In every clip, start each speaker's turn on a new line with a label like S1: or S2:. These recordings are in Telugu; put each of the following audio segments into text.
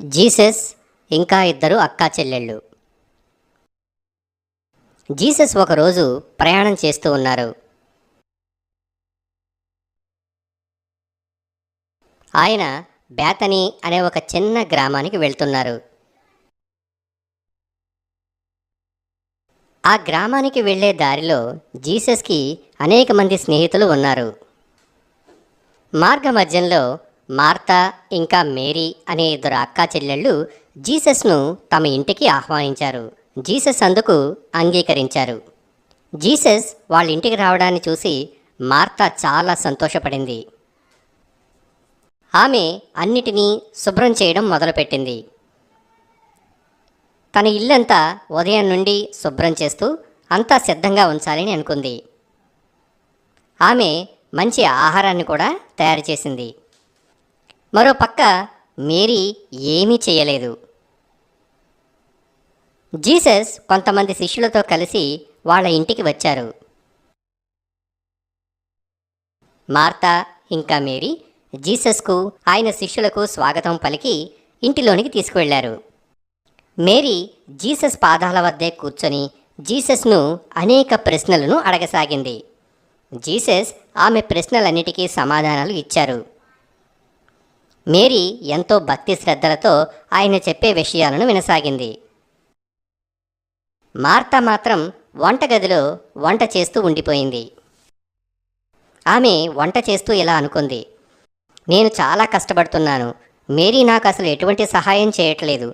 S1: జీసస్ ఇంకా ఇద్దరు అక్కా చెల్లెళ్ళు. జీసస్ ఒకరోజు ప్రయాణం చేస్తూ ఉన్నారు. ఆయన బేతనీ అనే ఒక చిన్న గ్రామానికి వెళ్తున్నారు. ఆ గ్రామానికి వెళ్ళే దారిలో జీసస్కి అనేక మంది స్నేహితులు ఉన్నారు. మార్గ మధ్యంలో మార్తా ఇంకా మేరీ అనే ఇద్దరు అక్కా చెల్లెళ్ళు జీసస్ను తమ ఇంటికి ఆహ్వానించారు. జీసస్ అందుకు అంగీకరించారు. జీసస్ వాళ్ళ ఇంటికి రావడాన్ని చూసి మార్తా చాలా సంతోషపడింది. ఆమె అన్నిటినీ శుభ్రం చేయడం మొదలుపెట్టింది. తన ఇల్లంతా ఉదయం నుండి శుభ్రం చేస్తూ అంతా సిద్ధంగా ఉంచాలని అనుకుంది. ఆమె మంచి ఆహారాన్ని కూడా తయారు చేసింది. మరోపక్క మేరీ ఏమీ చేయలేదు. జీసస్ కొంతమంది శిష్యులతో కలిసి వాళ్ళ ఇంటికి వచ్చారు. మార్తా ఇంకా మేరీ జీసస్కు ఆయన శిష్యులకు స్వాగతం పలికి ఇంటిలోనికి తీసుకువెళ్లారు. మేరీ జీసస్ పాదాల వద్దే కూర్చొని జీసస్ను అనేక ప్రశ్నలను అడగసాగింది. జీసస్ ఆమె ప్రశ్నలన్నిటికీ సమాధానాలు ఇచ్చారు. మేరీ ఎంతో భక్తి శ్రద్ధలతో ఆయన చెప్పే విషయాలను వినసాగింది. మార్తా మాత్రం వంటగదిలో వంట చేస్తూ ఉండిపోయింది. ఆమె వంట చేస్తూ ఇలా అనుకుంది, నేను చాలా కష్టపడుతున్నాను, మేరీ నాకు అసలు ఎటువంటి సహాయం చేయట్లేదు,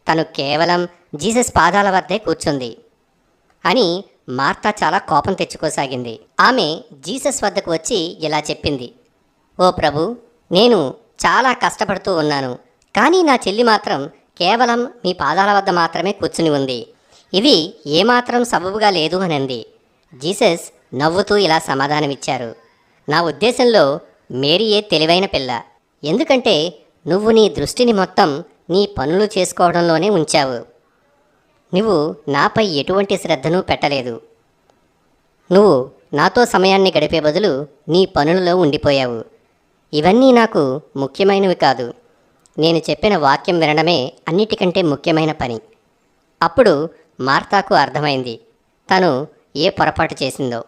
S1: తను కేవలం జీసస్ పాదాల వద్దే కూర్చుంది అని మార్తా చాలా కోపం తెచ్చుకోసాగింది. ఆమె జీసస్ వద్దకు వచ్చి ఇలా చెప్పింది, ఓ ప్రభు, నేను చాలా కష్టపడుతూ ఉన్నాను, కానీ నా చెల్లి మాత్రం కేవలం మీ పాదాల వద్ద మాత్రమే కూర్చుని ఉంది, ఇది ఏమాత్రం సబబుగా లేదు అని అంది. జీసస్ నవ్వుతూ ఇలా సమాధానమిచ్చారు, నా ఉద్దేశంలో మేరీయే తెలివైన పిల్ల, ఎందుకంటే నువ్వు నీ దృష్టిని మొత్తం నీ పనులు చేసుకోవడంలోనే ఉంచావు, నువ్వు నాపై ఎటువంటి శ్రద్ధను పెట్టలేదు, నువ్వు నాతో సమయాన్ని గడిపే బదులు నీ పనులలో ఉండిపోయావు, ఇవన్నీ నాకు ముఖ్యమైనవి కాదు, నేను చెప్పిన వాక్యం వినడమే అన్నిటికంటే ముఖ్యమైన పని. అప్పుడు మార్తాకు అర్థమైంది తను ఏ పొరపాటు చేసిందో.